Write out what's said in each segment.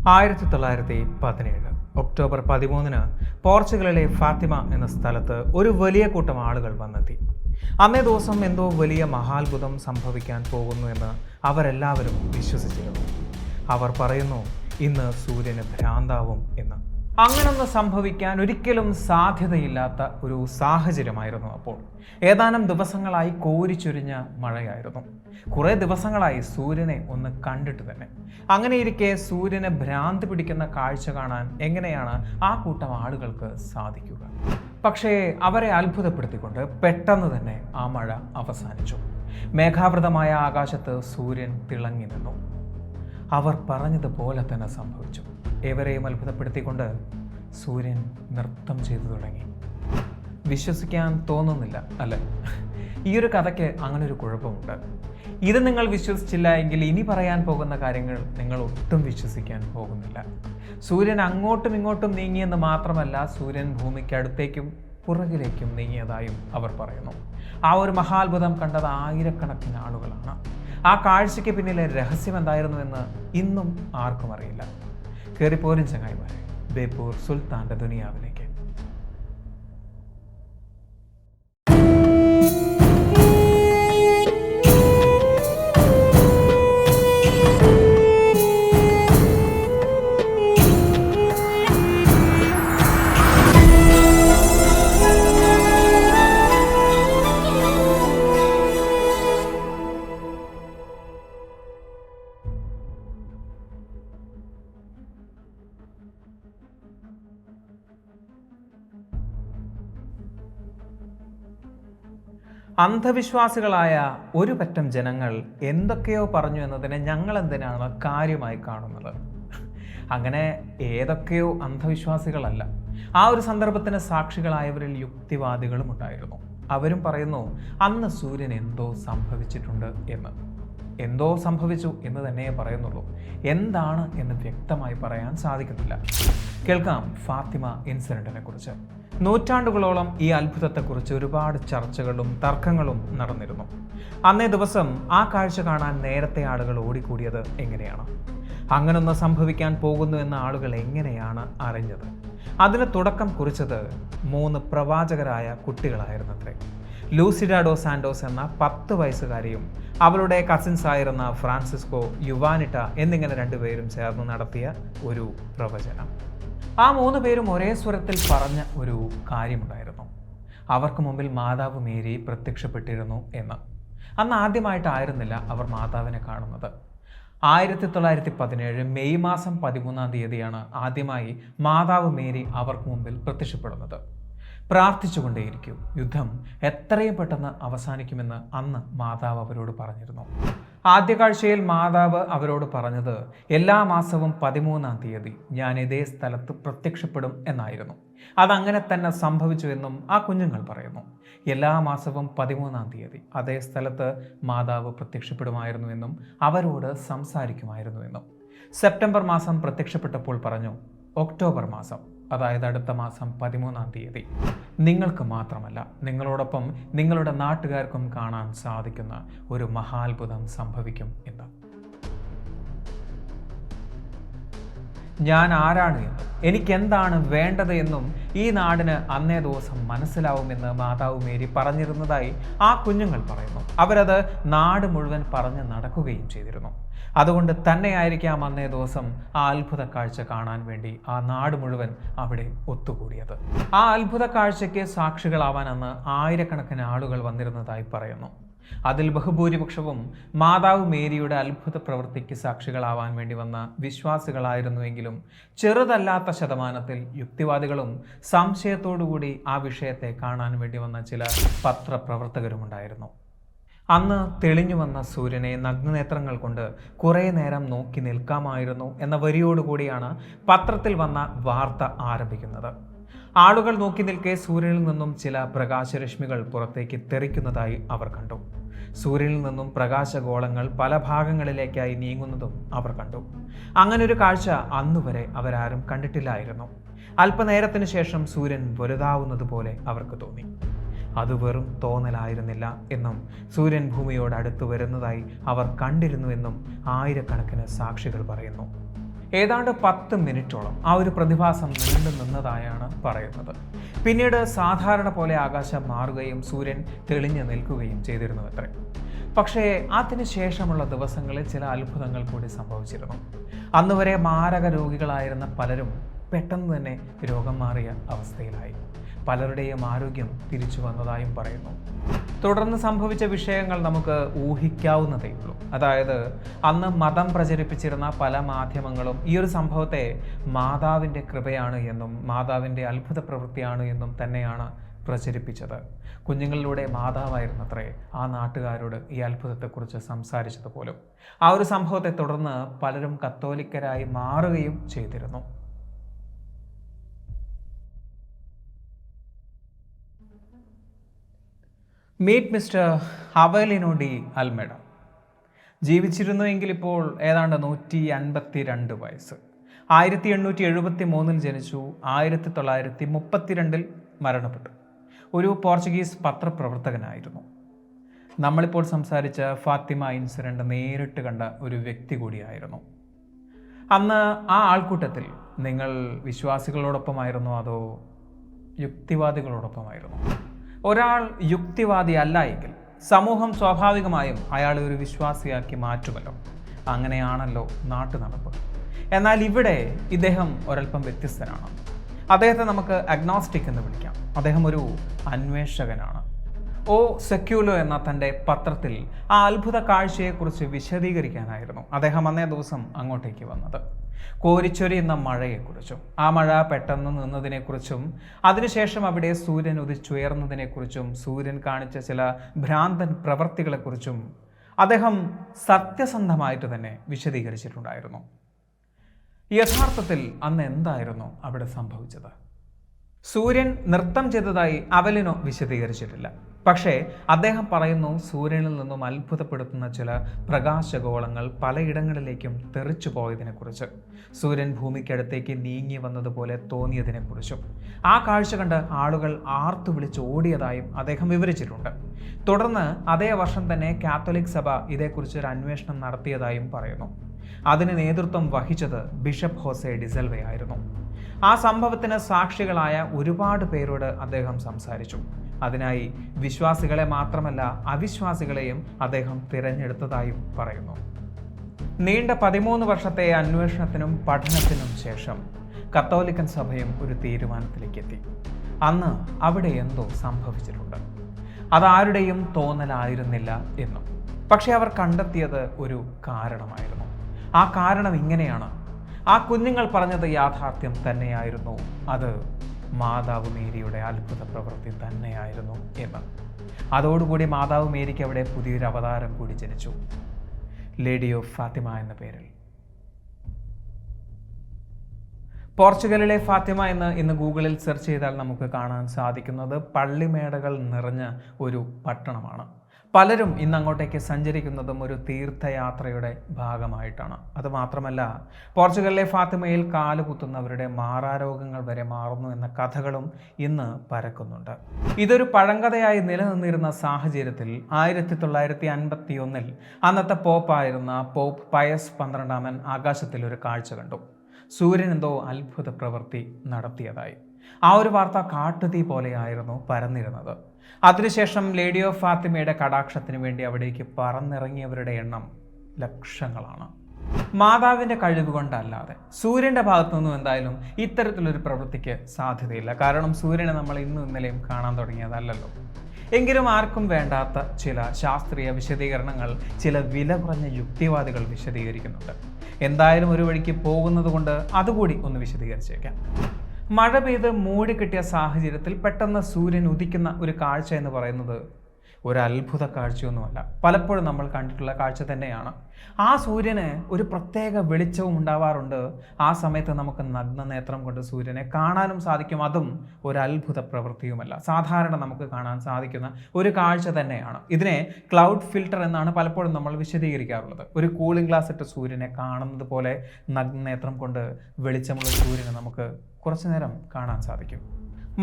1917 October 13 പോർച്ചുഗലിലെ Fathima എന്ന സ്ഥലത്ത് ഒരു വലിയ കൂട്ടം ആളുകൾ വന്നെത്തി. അന്നേ ദിവസം എന്തോ വലിയ മഹാത്ഭുതം സംഭവിക്കാൻ പോകുന്നു എന്ന് അവരെല്ലാവരും വിശ്വസിച്ചിരുന്നു. അവർ പറയുന്നു, ഇന്ന് സൂര്യന് ഭ്രാന്താവും എന്ന്. അങ്ങനൊന്ന് സംഭവിക്കാൻ ഒരിക്കലും സാധ്യതയില്ലാത്ത ഒരു സാഹചര്യമായിരുന്നു അപ്പോൾ. ഏതാനും ദിവസങ്ങളായി കോരിച്ചൊരിഞ്ഞ മഴയായിരുന്നു. കുറേ ദിവസങ്ങളായി സൂര്യനെ ഒന്ന് കണ്ടിട്ട് തന്നെ. അങ്ങനെയിരിക്കെ സൂര്യനെ ഭ്രാന്തി പിടിക്കുന്ന കാഴ്ച കാണാൻ എങ്ങനെയാണ് ആ കൂട്ടം ആളുകൾക്ക് സാധിക്കുക? പക്ഷേ അവരെ അത്ഭുതപ്പെടുത്തിക്കൊണ്ട് പെട്ടെന്ന് തന്നെ ആ മഴ അവസാനിച്ചു. മേഘാവൃതമായ ആകാശത്ത് സൂര്യൻ തിളങ്ങി നിന്നു. അവർ പറഞ്ഞതുപോലെ തന്നെ സംഭവിച്ചു. ഏവരെയും അത്ഭുതപ്പെടുത്തിക്കൊണ്ട് സൂര്യൻ നൃത്തം ചെയ്തു തുടങ്ങി. വിശ്വസിക്കാൻ തോന്നുന്നില്ല അല്ലേ? ഈ ഒരു കഥയ്ക്ക് അങ്ങനെ ഒരു കുഴപ്പമുണ്ട്. ഇത് നിങ്ങൾ വിശ്വസിച്ചില്ല എങ്കിൽ ഇനി പറയാൻ പോകുന്ന കാര്യങ്ങൾ നിങ്ങൾ ഒട്ടും വിശ്വസിക്കാൻ പോകുന്നില്ല. സൂര്യൻ അങ്ങോട്ടും ഇങ്ങോട്ടും നീങ്ങിയെന്ന് മാത്രമല്ല, സൂര്യൻ ഭൂമിക്ക് അടുത്തേക്കും പുറകിലേക്കും നീങ്ങിയതായും അവർ പറയുന്നു. ആ ഒരു മഹാത്ഭുതം കണ്ടത് ആയിരക്കണക്കിന് ആളുകളാണ്. ആ കാഴ്ചയ്ക്ക് പിന്നിലെ രഹസ്യം എന്തായിരുന്നുവെന്ന് ഇന്നും ആർക്കും അറിയില്ല. കയറിപ്പോരും ചങ്ങായിമാരെ ബേപ്പൂർ സുൽത്താന്റെ ദുനിയാവിലേക്ക്. അന്ധവിശ്വാസികളായ ഒരു പറ്റം ജനങ്ങൾ എന്തൊക്കെയോ പറഞ്ഞു എന്നതിനെ ഞങ്ങൾ എന്തിനാണ് കാര്യമായി കാണുന്നത്? അങ്ങനെ ഏതൊക്കെയോ അന്ധവിശ്വാസികളല്ല. ആ ഒരു സന്ദർഭത്തിന് സാക്ഷികളായവരിൽ യുക്തിവാദികളും ഉണ്ടായിരുന്നു. അവരും പറയുന്നു, അന്ന് സൂര്യൻ എന്തോ സംഭവിച്ചിട്ടുണ്ട് എന്ന്. എന്തോ സംഭവിച്ചു എന്ന് തന്നെ പറയുന്നുള്ളൂ. എന്താണ് എന്ന് വ്യക്തമായി പറയാൻ സാധിക്കുന്നില്ല. കേൾക്കാം ഫാത്തിമ ഇൻസിഡന്റിനെ കുറിച്ച്. നൂറ്റാണ്ടുകളോളം ഈ അത്ഭുതത്തെക്കുറിച്ച് ഒരുപാട് ചർച്ചകളും തർക്കങ്ങളും നടന്നിരുന്നു. അന്നേ ദിവസം ആ കാഴ്ച കാണാൻ നേരത്തെ ആളുകൾ ഓടിക്കൂടിയത് എങ്ങനെയാണ്? അങ്ങനൊന്ന് സംഭവിക്കാൻ പോകുന്നു എന്ന ആളുകൾ എങ്ങനെയാണ് അറിഞ്ഞത്? അതിന് തുടക്കം കുറിച്ചത് 3 പ്രവാചകരായ കുട്ടികളായിരുന്നത്രേ. ലൂസിഡ ഡോ സാന്റോസ് എന്ന 10 വയസ്സുകാരിയും അവളുടെ കസിൻസ് ആയിരുന്ന ഫ്രാൻസിസ്കോ, യുവാനിറ്റ എന്നിങ്ങനെ 2 പേരും ചേർന്ന് നടത്തിയ ഒരു പ്രവചനം. ആ 3 പേരും ഒരേ സ്വരത്തിൽ പറഞ്ഞ ഒരു കാര്യമുണ്ടായിരുന്നു. അവർക്ക് മുമ്പിൽ മാതാവ് മേരി പ്രത്യക്ഷപ്പെട്ടിരുന്നു എന്ന്. അന്ന് ആദ്യമായിട്ടായിരുന്നില്ല അവർ മാതാവിനെ കാണുന്നത്. 1917 മെയ് മാസം 13-ാം തീയതിയാണ് ആദ്യമായി മാതാവ് മേരി അവർക്ക് മുമ്പിൽ പ്രത്യക്ഷപ്പെടുന്നത്. പ്രാർത്ഥിച്ചുകൊണ്ടേയിരിക്കും, യുദ്ധം എത്രയും പെട്ടെന്ന് അവസാനിക്കുമെന്ന് അന്ന് മാതാവ് അവരോട് പറഞ്ഞിരുന്നു. ആദ്യ കാഴ്ചയിൽ മാതാവ് അവരോട് പറഞ്ഞത്, എല്ലാ മാസവും 13-ാം തീയതി ഞാൻ ഇതേ സ്ഥലത്ത് പ്രത്യക്ഷപ്പെടും എന്നായിരുന്നു. അതങ്ങനെ തന്നെ സംഭവിച്ചുവെന്നും ആ കുഞ്ഞുങ്ങൾ പറയുന്നു. എല്ലാ മാസവും 13-ാം തീയതി അതേ സ്ഥലത്ത് മാതാവ് പ്രത്യക്ഷപ്പെടുമായിരുന്നുവെന്നും അവരോട് സംസാരിക്കുമായിരുന്നുവെന്നും. സെപ്റ്റംബർ മാസം പ്രത്യക്ഷപ്പെട്ടപ്പോൾ പറഞ്ഞു, ഒക്ടോബർ മാസം, അതായത് അടുത്ത മാസം 13-ാം തീയതി നിങ്ങൾക്ക് മാത്രമല്ല, നിങ്ങളോടൊപ്പം നിങ്ങളുടെ നാട്ടുകാർക്കും കാണാൻ സാധിക്കുന്ന ഒരു മഹാത്ഭുതം സംഭവിക്കും എന്ന്. ഞാൻ ആരാണ് എന്നും എനിക്കെന്താണ് വേണ്ടത് എന്നും ഈ നാടിന് അന്നേ ദിവസം മനസ്സിലാവുമെന്ന് മാതാവ് മേരി പറഞ്ഞിരുന്നതായി ആ കുഞ്ഞുങ്ങൾ പറയുന്നു. അവരത് നാട് മുഴുവൻ പറഞ്ഞ് നടക്കുകയും ചെയ്തിരുന്നു. അതുകൊണ്ട് തന്നെയായിരിക്കാം അന്നേ ദിവസം ആ അത്ഭുത കാഴ്ച കാണാൻ വേണ്ടി ആ നാട് മുഴുവൻ അവിടെ ഒത്തുകൂടിയത്. ആ അത്ഭുത കാഴ്ചയ്ക്ക് സാക്ഷികളാവാൻ അന്ന് ആയിരക്കണക്കിന് ആളുകൾ വന്നിരുന്നതായി പറയുന്നു. അതിൽ ബഹുഭൂരിപക്ഷവും മാതാവ് മേരിയുടെ അത്ഭുത പ്രവൃത്തിക്ക് സാക്ഷികളാവാൻ വേണ്ടി വന്ന വിശ്വാസികളായിരുന്നുവെങ്കിലും ചെറുതല്ലാത്ത ശതമാനത്തിൽ യുക്തിവാദികളും സംശയത്തോടുകൂടി ആ വിഷയത്തെ കാണാൻ വേണ്ടി വന്ന ചില പത്രപ്രവർത്തകരുമുണ്ടായിരുന്നു. അന്ന് തെളിഞ്ഞു വന്ന സൂര്യനെ നഗ്നനേത്രങ്ങൾ കൊണ്ട് കുറേ നേരം നോക്കി നിൽക്കാമായിരുന്നു എന്ന വരിയോടുകൂടിയാണ് പത്രത്തിൽ വന്ന വാർത്ത ആരംഭിക്കുന്നത്. ആളുകൾ നോക്കി നിൽക്കെ സൂര്യനിൽ നിന്നും ചില പ്രകാശരശ്മികൾ പുറത്തേക്ക് തെറിക്കുന്നതായി അവർ കണ്ടു. സൂര്യനിൽ നിന്നും പ്രകാശഗോളങ്ങൾ പല ഭാഗങ്ങളിലേക്കായി നീങ്ങുന്നതും അവർ കണ്ടു. അങ്ങനൊരു കാഴ്ച അന്നുവരെ അവരാരും കണ്ടിട്ടില്ലായിരുന്നു. അല്പനേരത്തിന് ശേഷം സൂര്യൻ വലുതാവുന്നത് പോലെ അവർക്ക് തോന്നി. അത് വെറും തോന്നലായിരുന്നില്ല എന്നും സൂര്യൻ ഭൂമിയോട് അടുത്തു വരുന്നതായി അവർ കണ്ടിരുന്നുവെന്നും ആയിരക്കണക്കിന് സാക്ഷികൾ പറയുന്നു. ഏതാണ്ട് 10 മിനിറ്റോളം ആ ഒരു പ്രതിഭാസം നീണ്ടു നിന്നതായാണ് പറയുന്നത്. പിന്നീട് സാധാരണ പോലെ ആകാശം മാറുകയും സൂര്യൻ തെളിഞ്ഞു നിൽക്കുകയും ചെയ്തിരുന്നു അത്രേ. പക്ഷേ അതിനുശേഷമുള്ള ദിവസങ്ങളിൽ ചില അത്ഭുതങ്ങൾ കൂടി സംഭവിച്ചിരുന്നു. അന്നുവരെ മാരക രോഗികളായിരുന്ന പലരും പെട്ടെന്ന് തന്നെ രോഗം മാറിയ അവസ്ഥയിലായി. പലരുടെയും ആരോഗ്യം തിരിച്ചു വന്നതായും പറയുന്നു. തുടർന്ന് സംഭവിച്ച വിഷയങ്ങൾ നമുക്ക് ഊഹിക്കാവുന്നതേയുള്ളൂ. അതായത് അന്ന് മതം പ്രചരിപ്പിച്ചിരുന്ന പല മാധ്യമങ്ങളും ഈ ഒരു സംഭവത്തെ മാതാവിൻ്റെ കൃപയാണ് എന്നും മാതാവിൻ്റെ അത്ഭുത പ്രവൃത്തിയാണ് എന്നും തന്നെയാണ് പ്രചരിപ്പിച്ചത്. കുഞ്ഞുങ്ങളിലൂടെ മാതാവായിരുന്നത്രേ ആ നാട്ടുകാരോട് ഈ അത്ഭുതത്തെക്കുറിച്ച് സംസാരിച്ചത് പോലും. ആ ഒരു സംഭവത്തെ തുടർന്ന് പലരും കത്തോലിക്കരായി മാറുകയും ചെയ്തിരുന്നു. Meet Mr Avelino de Almeida. ജീവിച്ചിരുന്നുവെങ്കിൽ ഇപ്പോൾ ഏതാണ്ട് 152 വയസ്സ്. 1873 ജനിച്ചു. 1932 മരണപ്പെട്ടു. ഒരു പോർച്ചുഗീസ് പത്രപ്രവർത്തകനായിരുന്നു. നമ്മളിപ്പോൾ സംസാരിച്ച ഫാത്തിമ ഇൻസിഡൻറ്റ് നേരിട്ട് കണ്ട ഒരു വ്യക്തി കൂടിയായിരുന്നു. അന്ന് ആ ആൾക്കൂട്ടത്തിൽ നിങ്ങൾ വിശ്വാസികളോടൊപ്പമായിരുന്നോ അതോ യുക്തിവാദികളോടൊപ്പമായിരുന്നു? ഒരാൾ യുക്തിവാദി അല്ല എങ്കിൽ സമൂഹം സ്വാഭാവികമായും അയാളെ ഒരു വിശ്വാസിയാക്കി മാറ്റുമല്ലോ. അങ്ങനെയാണല്ലോ നാട്ടു നടപ്പ്. എന്നാൽ ഇവിടെ ഇദ്ദേഹം ഒരൽപ്പം വ്യത്യസ്തനാണ്. അദ്ദേഹത്തെ നമുക്ക് അഗ്നോസ്റ്റിക് എന്ന് വിളിക്കാം. അദ്ദേഹം ഒരു അന്വേഷകനാണ്. ഓ സെക്യൂലോ എന്ന തൻ്റെ പത്രത്തിൽ ആ അത്ഭുത കാഴ്ചയെക്കുറിച്ച് വിശദീകരിക്കാനായിരുന്നു അദ്ദേഹം അന്നേ ദിവസം അങ്ങോട്ടേക്ക് വന്നത്. കോരിച്ചൊരിയുന്ന മഴയെക്കുറിച്ചും ആ മഴ പെട്ടെന്ന് നിന്നതിനെക്കുറിച്ചും അതിനുശേഷം അവിടെ സൂര്യൻ ഉദിച്ചുയർന്നതിനെക്കുറിച്ചും സൂര്യൻ കാണിച്ച ചില ഭ്രാന്തൻ പ്രവൃത്തികളെക്കുറിച്ചും അദ്ദേഹം സത്യസന്ധമായിട്ട് തന്നെ വിശദീകരിച്ചിട്ടുണ്ടായിരുന്നു. യഥാർത്ഥത്തിൽ അന്ന് എന്തായിരുന്നു അവിടെ സംഭവിച്ചത്? സൂര്യൻ നൃത്തം ചെയ്തതായി അവലിനോ വിശദീകരിച്ചിട്ടില്ല. പക്ഷേ അദ്ദേഹം പറയുന്നു സൂര്യനിൽ നിന്നും അത്ഭുതപ്പെടുത്തുന്ന ചില പ്രകാശഗോളങ്ങൾ പലയിടങ്ങളിലേക്കും തെറിച്ചു പോയതിനെക്കുറിച്ച്, സൂര്യൻ ഭൂമിക്കടുത്തേക്ക് നീങ്ങി വന്നതുപോലെ തോന്നിയതിനെക്കുറിച്ചും ആ കാഴ്ച കണ്ട് ആളുകൾ ആർത്തു വിളിച്ച് ഓടിയതായും അദ്ദേഹം വിവരിച്ചിട്ടുണ്ട്. തുടർന്ന് അതേ വർഷം തന്നെ കാത്തോലിക് സഭ ഇതേക്കുറിച്ച് ഒരു അന്വേഷണം നടത്തിയതായും പറയുന്നു. അതിന് നേതൃത്വം വഹിച്ചത് ബിഷപ്പ് ഹോസെ ഡിസൽവയായിരുന്നു. ആ സംഭവത്തിന് സാക്ഷികളായ ഒരുപാട് പേരോട് അദ്ദേഹം സംസാരിച്ചു. അതിനായി വിശ്വാസികളെ മാത്രമല്ല അവിശ്വാസികളെയും അദ്ദേഹം തിരഞ്ഞെടുത്തതായും പറയുന്നു. നീണ്ട 13 വർഷത്തെ അന്വേഷണത്തിനും പഠനത്തിനും ശേഷം കത്തോലിക്കൻ സഭയും ഒരു തീരുമാനത്തിലേക്ക് എത്തി. അന്ന് അവിടെ എന്തോ സംഭവിച്ചിട്ടുണ്ട്. അതാരുടെയും തോന്നലായിരുന്നില്ല എന്നും. പക്ഷെ അവർ കണ്ടെത്തിയത് ഒരു കാരണമായിരുന്നു. ആ കാരണം ഇങ്ങനെയാണ്: ആ കുഞ്ഞുങ്ങൾ പറഞ്ഞത് യാഥാർത്ഥ്യം തന്നെയായിരുന്നു. അത് മാതാവ് മേരിയുടെ അത്ഭുത പ്രവൃത്തി തന്നെയായിരുന്നു എന്ന്. അതോടുകൂടി മാതാവ് മേരിക്ക് അവിടെ പുതിയൊരു അവതാരം കൂടി ജനിച്ചു, ലേഡി ഓഫ് ഫാത്തിമ എന്ന പേരിൽ. പോർച്ചുഗലിലെ ഫാത്തിമ എന്ന് ഇന്ന് ഗൂഗിളിൽ സെർച്ച് ചെയ്താൽ നമുക്ക് കാണാൻ സാധിക്കുന്നത് പള്ളിമേടകൾ നിറഞ്ഞ ഒരു പട്ടണമാണ്. പലരും ഇന്ന് അങ്ങോട്ടേക്ക് സഞ്ചരിക്കുന്നതും ഒരു തീർത്ഥയാത്രയുടെ ഭാഗമായിട്ടാണ്. അതുമാത്രമല്ല, പോർച്ചുഗലിലെ ഫാത്തിമയിൽ കാലുകുത്തുന്നവരുടെ മാറാരോഗങ്ങൾ വരെ മാറുന്നു എന്ന കഥകളും ഇന്ന് പരക്കുന്നുണ്ട്. ഇതൊരു പഴങ്കഥയായി നിലനിന്നിരുന്ന സാഹചര്യത്തിൽ 1951 അന്നത്തെ പോപ്പായിരുന്ന പോപ്പ് പയസ് 12 ആകാശത്തിൽ ഒരു കാഴ്ച കണ്ടു. സൂര്യൻ എന്തോ അത്ഭുത പ്രവൃത്തി നടത്തിയതായി. ആ ഒരു വാർത്ത കാട്ടുതീ പോലെയായിരുന്നു പരന്നിരുന്നത്. അതിനുശേഷം ലേഡി ഓഫ് ഫാത്തിമയുടെ കടാക്ഷത്തിന് വേണ്ടി അവിടേക്ക് പറന്നിറങ്ങിയവരുടെ എണ്ണം ലക്ഷങ്ങളാണ്. മാതാവിൻ്റെ കഴിവ് കൊണ്ടല്ലാതെ സൂര്യൻ്റെ ഭാഗത്തു നിന്നും എന്തായാലും ഇത്തരത്തിലൊരു പ്രവൃത്തിക്ക് സാധ്യതയില്ല. കാരണം സൂര്യനെ നമ്മൾ ഇന്നും ഇന്നലെയും കാണാൻ തുടങ്ങിയതല്ലല്ലോ. എങ്കിലും ആർക്കും വേണ്ടാത്ത ചില ശാസ്ത്രീയ വിശദീകരണങ്ങൾ ചില വില കുറഞ്ഞ യുക്തിവാദികൾ വിശദീകരിക്കുന്നുണ്ട്. എന്തായാലും ഒരു വഴിക്ക് പോകുന്നത് കൊണ്ട് അതുകൂടി ഒന്ന് വിശദീകരിച്ചേക്കാം. മഴ പെയ്ത് മൂടിക്കിട്ടിയ സാഹചര്യത്തിൽ പെട്ടെന്ന് സൂര്യൻ ഉദിക്കുന്ന ഒരു കാഴ്ച എന്ന് പറയുന്നത് ഒരു അത്ഭുത കാഴ്ചയൊന്നുമല്ല, പലപ്പോഴും നമ്മൾ കണ്ടിട്ടുള്ള കാഴ്ച തന്നെയാണ്. ആ സൂര്യന് ഒരു പ്രത്യേക വെളിച്ചവും ഉണ്ടാവാറുണ്ട്. ആ സമയത്ത് നമുക്ക് നഗ്നനേത്രം കൊണ്ട് സൂര്യനെ കാണാനും സാധിക്കും. അതും ഒരു അത്ഭുത പ്രവൃത്തിയുമല്ല, സാധാരണ നമുക്ക് കാണാൻ സാധിക്കുന്ന ഒരു കാഴ്ച തന്നെയാണ്. ഇതിനെ ക്ലൗഡ് ഫിൽട്ടർ എന്നാണ് പലപ്പോഴും നമ്മൾ വിശദീകരിക്കാറുള്ളത്. ഒരു കൂളിംഗ് ഗ്ലാസ് ഇട്ട് സൂര്യനെ കാണുന്നത് പോലെ നഗ്നനേത്രം കൊണ്ട് വെളിച്ചമുള്ള സൂര്യനെ നമുക്ക് കുറച്ചു നേരം കാണാൻ സാധിക്കും.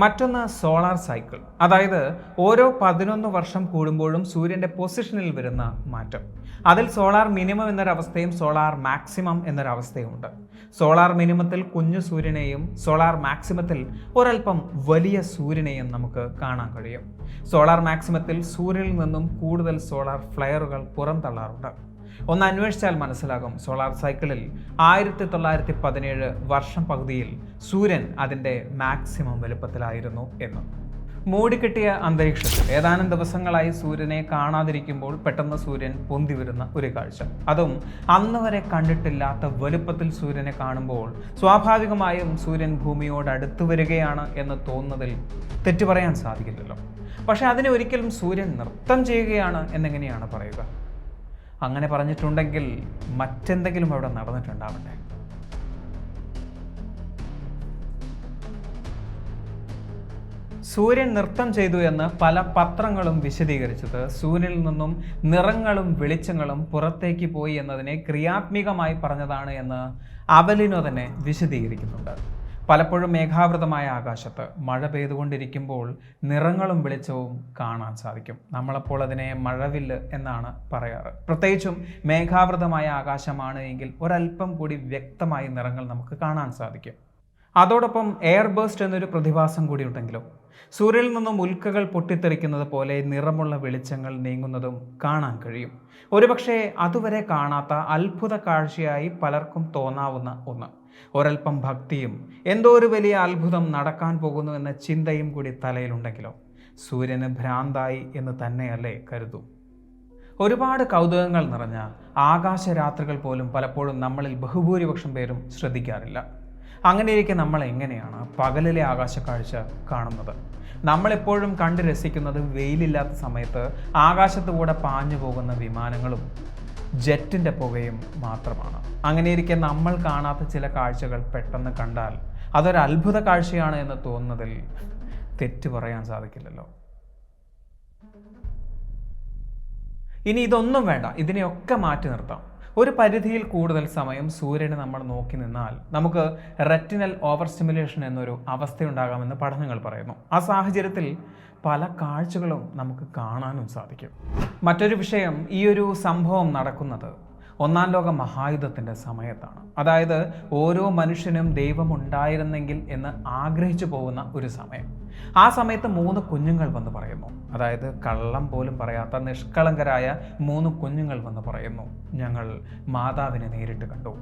മറ്റൊന്ന് സോളാർ സൈക്കിൾ, അതായത് ഓരോ 11 വർഷം കൂടുമ്പോഴും സൂര്യൻ്റെ പൊസിഷനിൽ വരുന്ന മാറ്റം. അതിൽ സോളാർ മിനിമം എന്നൊരവസ്ഥയും സോളാർ മാക്സിമം എന്നൊരവസ്ഥയുമുണ്ട്. സോളാർ മിനിമത്തിൽ കുഞ്ഞു സൂര്യനെയും സോളാർ മാക്സിമത്തിൽ ഒരൽപ്പം വലിയ സൂര്യനെയും നമുക്ക് കാണാൻ കഴിയും. സോളാർ മാക്സിമത്തിൽ സൂര്യനിൽ നിന്നും കൂടുതൽ സോളാർ ഫ്ലെയറുകൾ പുറംതള്ളാറുണ്ട്. ഒന്ന് അന്വേഷിച്ചാൽ മനസ്സിലാകും, സോളാർ സൈക്കിളിൽ 1917 വർഷം പകുതിയിൽ സൂര്യൻ അതിൻ്റെ മാക്സിമം വലുപ്പത്തിലായിരുന്നു എന്ന്. മൂടിക്കെട്ടിയ അന്തരീക്ഷത്തിൽ ഏതാനും ദിവസങ്ങളായി സൂര്യനെ കാണാതിരിക്കുമ്പോൾ പെട്ടെന്ന് സൂര്യൻ പൊന്തി വരുന്ന ഒരു കാഴ്ച, അതും അന്ന് വരെ കണ്ടിട്ടില്ലാത്ത വലുപ്പത്തിൽ സൂര്യനെ കാണുമ്പോൾ സ്വാഭാവികമായും സൂര്യൻ ഭൂമിയോട് അടുത്തു വരികയാണ് എന്ന് തോന്നുന്നതിൽ തെറ്റു പറയാൻ സാധിക്കില്ലല്ലോ. പക്ഷെ അതിനെ ഒരിക്കലും സൂര്യൻ നൃത്തം ചെയ്യുകയാണ് എന്നെങ്ങനെയാണ് പറയുക? അങ്ങനെ പറഞ്ഞിട്ടുണ്ടെങ്കിൽ മറ്റെന്തെങ്കിലും അവിടെ നടന്നിട്ടുണ്ടാവട്ടെ. സൂര്യൻ നൃത്തം ചെയ്തു എന്ന് പല പത്രങ്ങളും വിശദീകരിച്ചത് സൂര്യനിൽ നിന്നും നിറങ്ങളും വെളിച്ചങ്ങളും പുറത്തേക്ക് പോയി എന്നതിനെ ക്രിയാത്മകമായി പറഞ്ഞതാണ് എന്ന് അവലിനോ തന്നെ വിശദീകരിക്കുന്നുണ്ട്. പലപ്പോഴും മേഘാവൃതമായ ആകാശത്ത് മഴ പെയ്തുകൊണ്ടിരിക്കുമ്പോൾ നിറങ്ങളും വെളിച്ചവും കാണാൻ സാധിക്കും. നമ്മളപ്പോൾ അതിനെ മഴവില്ല് എന്നാണ് പറയാറ്. പ്രത്യേകിച്ചും മേഘാവൃതമായ ആകാശമാണ് എങ്കിൽ ഒരല്പം കൂടി വ്യക്തമായി നിറങ്ങൾ നമുക്ക് കാണാൻ സാധിക്കും. അതോടൊപ്പം എയർ ബേസ്റ്റ് എന്നൊരു പ്രതിഭാസം കൂടി ഉണ്ടെങ്കിലും സൂര്യനിൽ നിന്നും ഉൽക്കകൾ പൊട്ടിത്തെറിക്കുന്നത് പോലെ നിറമുള്ള വെളിച്ചങ്ങൾ നീങ്ങുന്നതും കാണാൻ കഴിയും. ഒരുപക്ഷെ അതുവരെ കാണാത്ത അത്ഭുത കാഴ്ചയായി പലർക്കും തോന്നാവുന്ന ഒന്ന്. ഒരൽപ്പം ഭക്തിയും എന്തോ ഒരു വലിയ അത്ഭുതം നടക്കാൻ പോകുന്നു എന്ന ചിന്തയും കൂടി തലയിലുണ്ടെങ്കിലോ സൂര്യന് ഭ്രാന്തായി എന്ന് തന്നെയല്ലേ കരുതൂ. ഒരുപാട് കൗതുകങ്ങൾ നിറഞ്ഞ ആകാശരാത്രികൾ പോലും പലപ്പോഴും നമ്മളിൽ ബഹുഭൂരിപക്ഷം പേരും ശ്രദ്ധിക്കാറില്ല. അങ്ങനെയിരിക്കെ നമ്മൾ എങ്ങനെയാണ് പകലിലെ ആകാശക്കാഴ്ച കാണുന്നത്? നമ്മളെപ്പോഴും കണ്ട് രസിക്കുന്നത് വെയിലില്ലാത്ത സമയത്ത് ആകാശത്തുകൂടെ പാഞ്ഞു പോകുന്ന വിമാനങ്ങളും ജെറ്റിൻ്റെ പുകയും മാത്രമാണ്. അങ്ങനെയിരിക്കെ നമ്മൾ കാണാത്ത ചില കാഴ്ചകൾ പെട്ടെന്ന് കണ്ടാൽ അതൊരു അത്ഭുത കാഴ്ചയാണ് എന്ന് തോന്നുന്നതിൽ തെറ്റു പറയാൻ സാധിക്കില്ലല്ലോ. ഇനി ഇതൊന്നും വേണ്ട, ഇതിനെയൊക്കെ മാറ്റി നിർത്താം. ഒരു പരിധിയിൽ കൂടുതൽ സമയം സൂര്യനെ നമ്മൾ നോക്കി നിന്നാൽ നമുക്ക് റെറ്റിനൽ ഓവർ സ്റ്റിമുലേഷൻ എന്നൊരു അവസ്ഥയുണ്ടാകാമെന്ന് പഠനങ്ങൾ പറയുന്നു. ആ സാഹചര്യത്തിൽ പല കാഴ്ചകളും നമുക്ക് കാണാനും സാധിക്കും. മറ്റൊരു വിഷയം, ഈ ഒരു സംഭവം നടക്കുന്നത് ഒന്നാം ലോക മഹായുദ്ധത്തിൻ്റെ സമയത്താണ്. അതായത് ഓരോ മനുഷ്യനും ദൈവം ഉണ്ടായിരുന്നെങ്കിൽ എന്ന് ആഗ്രഹിച്ചു പോകുന്ന ഒരു സമയം. ആ സമയത്ത് 3 കുഞ്ഞുങ്ങൾ വന്ന് പറയുന്നു, അതായത് കള്ളം പോലും പറയാത്ത നിഷ്കളങ്കരായ 3 കുഞ്ഞുങ്ങൾ വന്ന് പറയുന്നു, ഞങ്ങൾ മാതാവിനെ നേരിട്ട് കണ്ടു,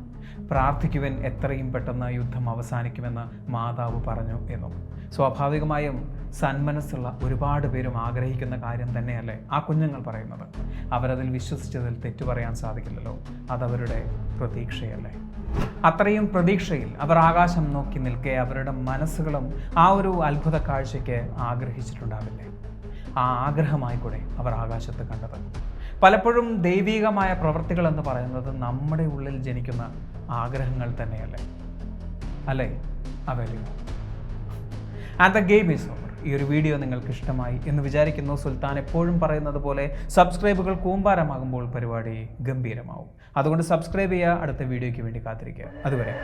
പ്രാർത്ഥിക്കുവാൻ എത്രയും പെട്ടെന്ന് യുദ്ധം അവസാനിക്കുമെന്ന് മാതാവ് പറഞ്ഞു എന്നും. സ്വാഭാവികമായും സന്മനസ്സുള്ള ഒരുപാട് പേരും ആഗ്രഹിക്കുന്ന കാര്യം തന്നെയല്ലേ ആ കുഞ്ഞുങ്ങൾ പറയുന്നത്. അവരതിൽ വിശ്വസിച്ചതിൽ തെറ്റു പറയാൻ സാധിക്കില്ലല്ലോ. അതവരുടെ പ്രതീക്ഷയല്ലേ. അത്രയും പ്രതീക്ഷയിൽ അവർ ആകാശം നോക്കി നിൽക്കെ അവരുടെ മനസ്സുകളും ആ ഒരു അത്ഭുത കാഴ്ചയ്ക്ക് ആഗ്രഹിച്ചിട്ടുണ്ടാവില്ലേ? ആ ആഗ്രഹമായി കൂടെ അവർ ആകാശത്ത് കണ്ടത്. പലപ്പോഴും ദൈവികമായ പ്രവൃത്തികൾ എന്ന് പറയുന്നത് നമ്മുടെ ഉള്ളിൽ ജനിക്കുന്ന ആഗ്രഹങ്ങൾ തന്നെയല്ലേ, അല്ലേ? അവരിൽ and the game is over. ഈ ഒരു വീഡിയോ നിങ്ങൾക്ക് ഇഷ്ടമായി എന്ന് വിചാരിക്കുന്നു. സുൽത്താൻ എപ്പോഴും പറയുന്നത് പോലെ സബ്സ്ക്രൈബുകൾ കൂമ്പാരമാകുമ്പോൾ പരിപാടി ഗംഭീരമാവും. അതുകൊണ്ട് സബ്സ്ക്രൈബ് ചെയ്യുക, അടുത്ത വീഡിയോയ്ക്ക് വേണ്ടി കാത്തിരിക്കുക. അതുവരെ